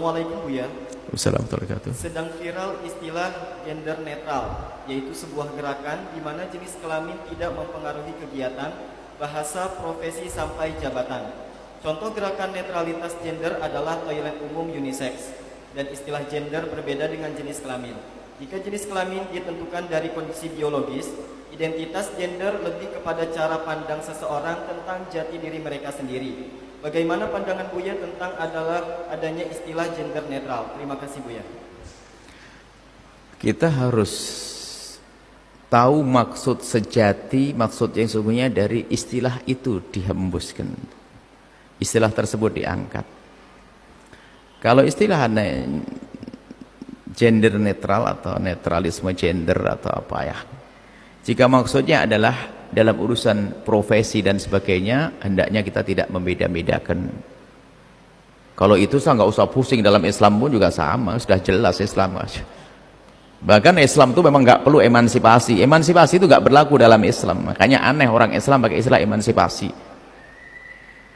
Assalamualaikum Buya. Wassalamualaikum. Sedang viral istilah gender netral, yaitu sebuah gerakan di mana jenis kelamin tidak mempengaruhi kegiatan, bahasa, profesi, sampai jabatan. Contoh gerakan netralitas gender adalah toilet umum unisex, dan istilah gender berbeda dengan jenis kelamin. Jika jenis kelamin ditentukan dari kondisi biologis, identitas gender lebih kepada cara pandang seseorang tentang jati diri mereka sendiri. Bagaimana pandangan Buya tentang adanya istilah gender netral? Terima kasih Buya. Kita harus tahu maksud sejati, maksud yang sesungguhnya dari istilah itu dihembuskan. Istilah tersebut diangkat. Kalau istilah gender netral atau netralisme gender atau apa ya, jika maksudnya adalah dalam urusan profesi dan sebagainya, hendaknya kita tidak membeda-bedakan. Kalau itu saya nggak usah pusing, dalam Islam pun juga sama, sudah jelas Islam. Bahkan Islam itu memang nggak perlu emansipasi. Emansipasi itu nggak berlaku dalam Islam. Makanya aneh orang Islam pakai istilah emansipasi.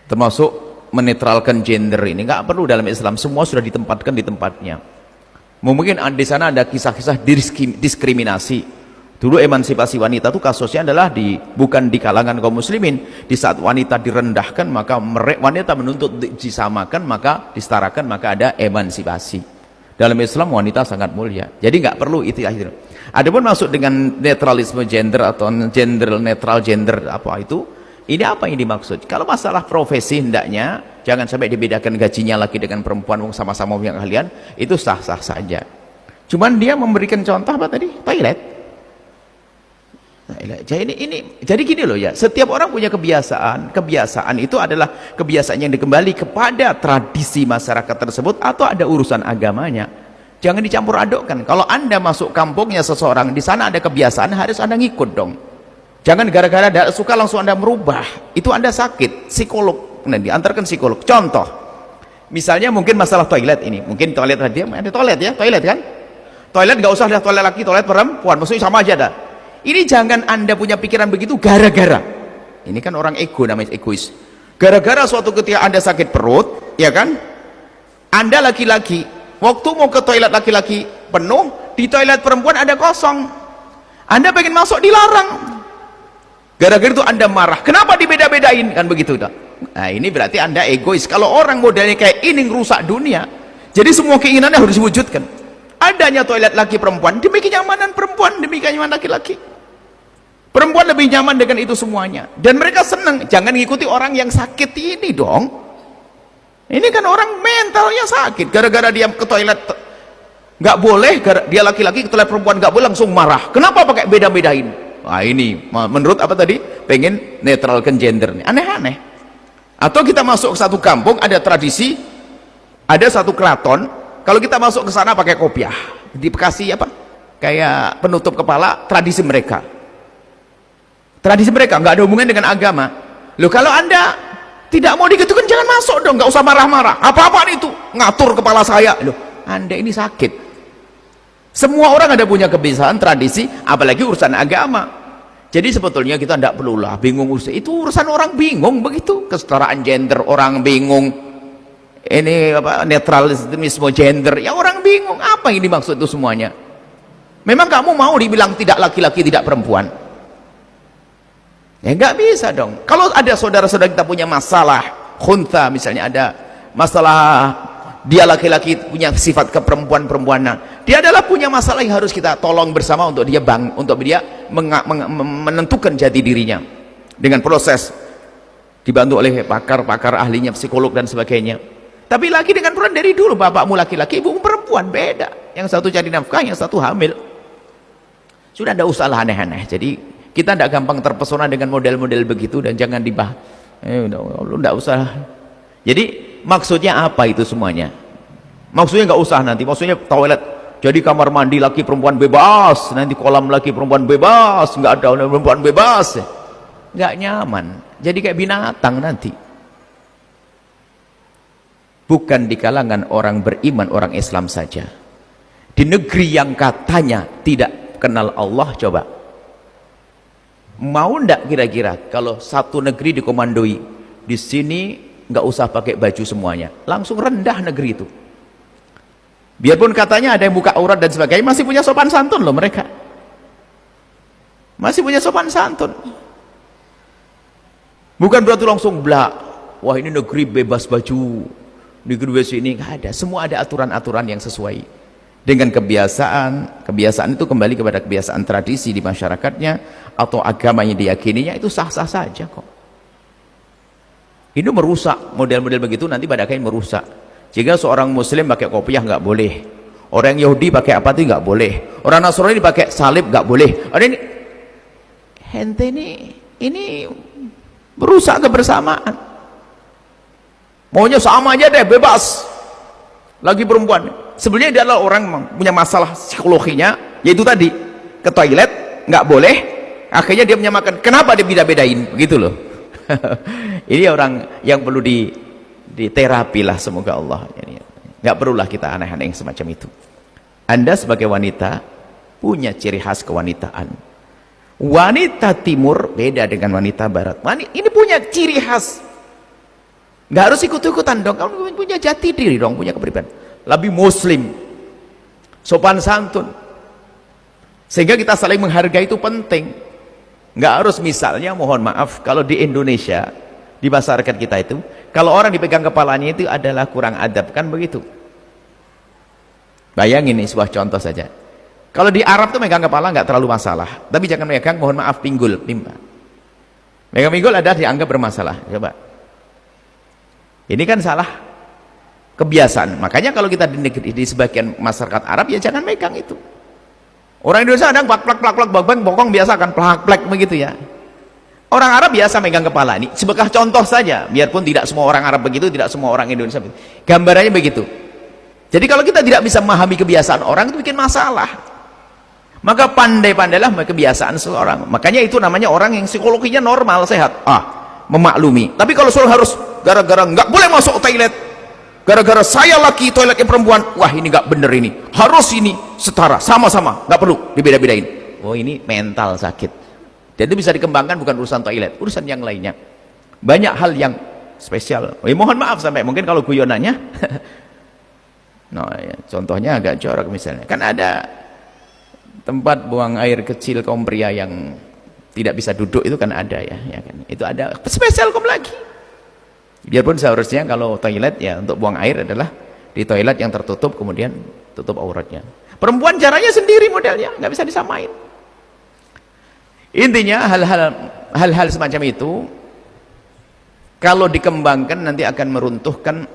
Termasuk menetralkan gender ini nggak perlu dalam Islam. Semua sudah ditempatkan di tempatnya. Mungkin di sana ada kisah-kisah diskriminasi. Dulu emansipasi wanita itu kasusnya adalah bukan di kalangan kaum muslimin. Di saat wanita direndahkan, maka wanita menuntut disamakan, maka disetarakan, maka ada emansipasi. Dalam Islam wanita sangat mulia. Jadi nggak perlu itu. Adapun masuk dengan netralisme gender atau gender netral gender apa itu, ini apa yang dimaksud? Kalau masalah profesi hendaknya jangan sampai dibedakan gajinya laki dengan perempuan sama-sama punya keahlian, itu sah-sah saja. Cuman dia memberikan contoh apa tadi? Toilet. Jadi gini loh ya, setiap orang punya kebiasaan itu adalah kebiasaan yang dikembali kepada tradisi masyarakat tersebut atau ada urusan agamanya. Jangan dicampur adukkan. Kalau Anda masuk kampungnya seseorang, di sana ada kebiasaan, harus Anda ngikut dong. Jangan gara-gara tidak suka langsung Anda merubah. Itu Anda sakit, psikolog, nanti antarkan psikolog. Contoh, misalnya mungkin masalah toilet ini, mungkin toilet tadi ada toilet ya, toilet kan? Toilet nggak usah lihat toilet laki, toilet perempuan, maksudnya sama aja dah. Ini jangan Anda punya pikiran begitu gara-gara. Ini kan orang ego, namanya egois. Gara-gara suatu ketika Anda sakit perut, ya kan? Anda laki-laki, waktu mau ke toilet laki-laki penuh, di toilet perempuan ada kosong. Anda pengen masuk dilarang. Gara-gara itu Anda marah. Kenapa dibeda-bedain? Kan begitu dah. Nah, ini berarti Anda egois. Kalau orang modelnya kayak ini ngerusak dunia. Jadi semua keinginannya harus diwujudkan. Adanya toilet laki perempuan demi kenyamanan perempuan, demi kenyamanan laki-laki. Perempuan lebih nyaman dengan itu semuanya, dan mereka senang. Jangan ngikuti orang yang sakit ini dong. Ini kan orang mentalnya sakit, gara-gara dia ke toilet nggak boleh, dia laki-laki ke toilet perempuan nggak boleh, langsung marah. Kenapa pakai beda-bedain? Nah ini menurut apa tadi? Pengen netralkan gender nih, aneh-aneh. Atau kita masuk ke satu kampung, ada tradisi, ada satu keraton, kalau kita masuk ke sana pakai kopiah, dikasih apa? Kayak penutup kepala, tradisi mereka. Tradisi mereka nggak ada hubungan dengan agama. Loh, kalau Anda tidak mau digitukan, jangan masuk dong, nggak usah marah-marah. Apa-apaan itu ngatur kepala saya. Loh, Anda ini sakit. Semua orang ada punya kebiasaan, tradisi, apalagi urusan agama. Jadi sebetulnya kita tidak perlulah bingung urusan itu, urusan orang bingung begitu. Kesetaraan gender orang bingung. Ini apa, netralisme gender ya orang bingung. Apa yang dimaksud itu semuanya? Memang kamu mau dibilang tidak laki-laki, tidak perempuan? Ya nggak bisa dong. Kalau ada saudara-saudara kita punya masalah khuntha, misalnya ada masalah dia laki-laki punya sifat keperempuan-perempuanan, dia adalah punya masalah yang harus kita tolong bersama untuk dia menentukan jati dirinya dengan proses dibantu oleh pakar-pakar ahlinya, psikolog dan sebagainya. Tapi laki dengan perempuan dari dulu, bapakmu laki-laki, ibumu perempuan, beda. Yang satu cari nafkah, yang satu hamil. Sudah ada usaha aneh-aneh. Jadi kita tidak gampang terpesona dengan model-model begitu, dan jangan dibahas. Lu tidak usah. Jadi maksudnya apa itu semuanya? Maksudnya nggak usah nanti. Maksudnya toilet jadi kamar mandi laki perempuan bebas, nanti kolam laki perempuan bebas, nggak ada perempuan bebas, nggak nyaman. Jadi kayak binatang nanti. Bukan di kalangan orang beriman, orang Islam saja. Di negeri yang katanya tidak kenal Allah, coba. Mau ndak kira-kira kalau satu negeri dikomandoi, di sini nggak usah pakai baju semuanya, langsung rendah negeri itu. Biarpun katanya ada yang buka aurat dan sebagainya, masih punya sopan santun loh mereka. Masih punya sopan santun. Bukan berarti langsung blak. Wah ini negeri bebas baju, negeri bebas ini, nggak ada. Semua ada aturan-aturan yang sesuai dengan kebiasaan. Kebiasaan itu kembali kepada kebiasaan tradisi di masyarakatnya atau agama yang diyakininya, itu sah-sah saja kok. Ini merusak model-model begitu, nanti pada akhirnya merusak. Jika seorang muslim pakai kopiah nggak boleh, orang Yahudi pakai apa itu nggak boleh, orang Nasrani pakai salib nggak boleh. Ada ini, hente ini merusak kebersamaan. Maunya sama aja deh, bebas. Lagi perempuan, sebenarnya dia adalah orang punya masalah psikologinya, yaitu tadi ke toilet nggak boleh. Akhirnya dia menyamakan, kenapa dia beda-bedain, begitu loh. Ini orang yang perlu diterapi lah, semoga Allah. Nggak perlulah kita aneh-aneh semacam itu. Anda sebagai wanita punya ciri khas kewanitaan. Wanita timur beda dengan wanita barat. Ini punya ciri khas. Nggak harus ikut-ikutan dong. Kamu punya jati diri dong, punya kepribadian. Lebih muslim, sopan santun. Sehingga kita saling menghargai itu penting. Nggak harus, misalnya mohon maaf, kalau di Indonesia, di masyarakat kita itu, kalau orang dipegang kepalanya itu adalah kurang adab, kan begitu. Bayangin nih sebuah contoh saja. Kalau di Arab tuh megang kepala nggak terlalu masalah, tapi jangan megang, mohon maaf, pinggul, megang pinggul ada dianggap bermasalah. Coba, ini kan salah kebiasaan. Makanya kalau kita di sebagian masyarakat Arab, ya jangan megang itu. Orang Indonesia ada plak bokong biasa kan, plak begitu ya. Orang Arab biasa megang kepala. Ini sebagai contoh saja, biarpun tidak semua orang Arab begitu, tidak semua orang Indonesia begitu. Gambarannya begitu. Jadi kalau kita tidak bisa memahami kebiasaan orang, itu bikin masalah. Maka pandai-pandailah kebiasaan seseorang. Makanya itu namanya orang yang psikologinya normal, sehat. Memaklumi. Tapi kalau selalu harus gara-gara nggak boleh masuk toilet, gara-gara saya laki, toiletnya perempuan, wah ini nggak bener, ini harus ini setara, sama-sama, nggak perlu dibeda-bedain. Oh ini mental sakit. Dan itu bisa dikembangkan, bukan urusan toilet, urusan yang lainnya. Banyak hal yang spesial. Mohon maaf sampai mungkin kalau guyonannya ya, contohnya agak jorok misalnya. Kan ada tempat buang air kecil kaum pria yang tidak bisa duduk, itu kan ada ya kan. Itu ada spesial kaum lagi. Biarpun seharusnya kalau toilet ya untuk buang air adalah di toilet yang tertutup, kemudian tutup auratnya. Perempuan caranya sendiri modelnya, nggak bisa disamain. Intinya hal-hal semacam itu kalau dikembangkan nanti akan meruntuhkan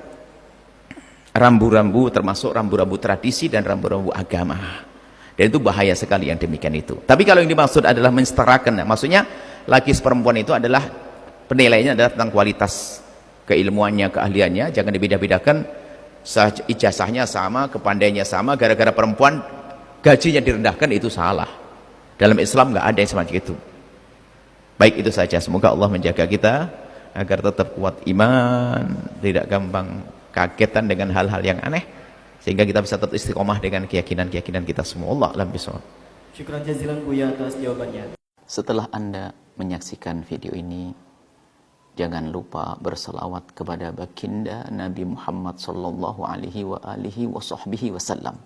rambu-rambu, termasuk rambu-rambu tradisi dan rambu-rambu agama. Dan itu bahaya sekali yang demikian itu. Tapi kalau yang dimaksud adalah mensetarakan, maksudnya laki perempuan itu adalah penilaiannya adalah tentang kualitas keilmuannya, keahliannya, jangan dibeda-bedakan. Ijazahnya sama, kepandaiannya sama, gara-gara perempuan gajinya direndahkan, itu salah. Dalam Islam nggak ada yang semacam itu. Baik, itu saja. Semoga Allah menjaga kita agar tetap kuat iman, tidak gampang kagetan dengan hal-hal yang aneh, sehingga kita bisa tetap istiqomah dengan keyakinan-keyakinan kita semua. Allah alam bisawab. Syukran jazilan Buya atas jawabannya. Setelah Anda menyaksikan video ini, jangan lupa berselawat kepada baginda Nabi Muhammad sallallahu alaihi wa alihi wa sahbihi wasallam.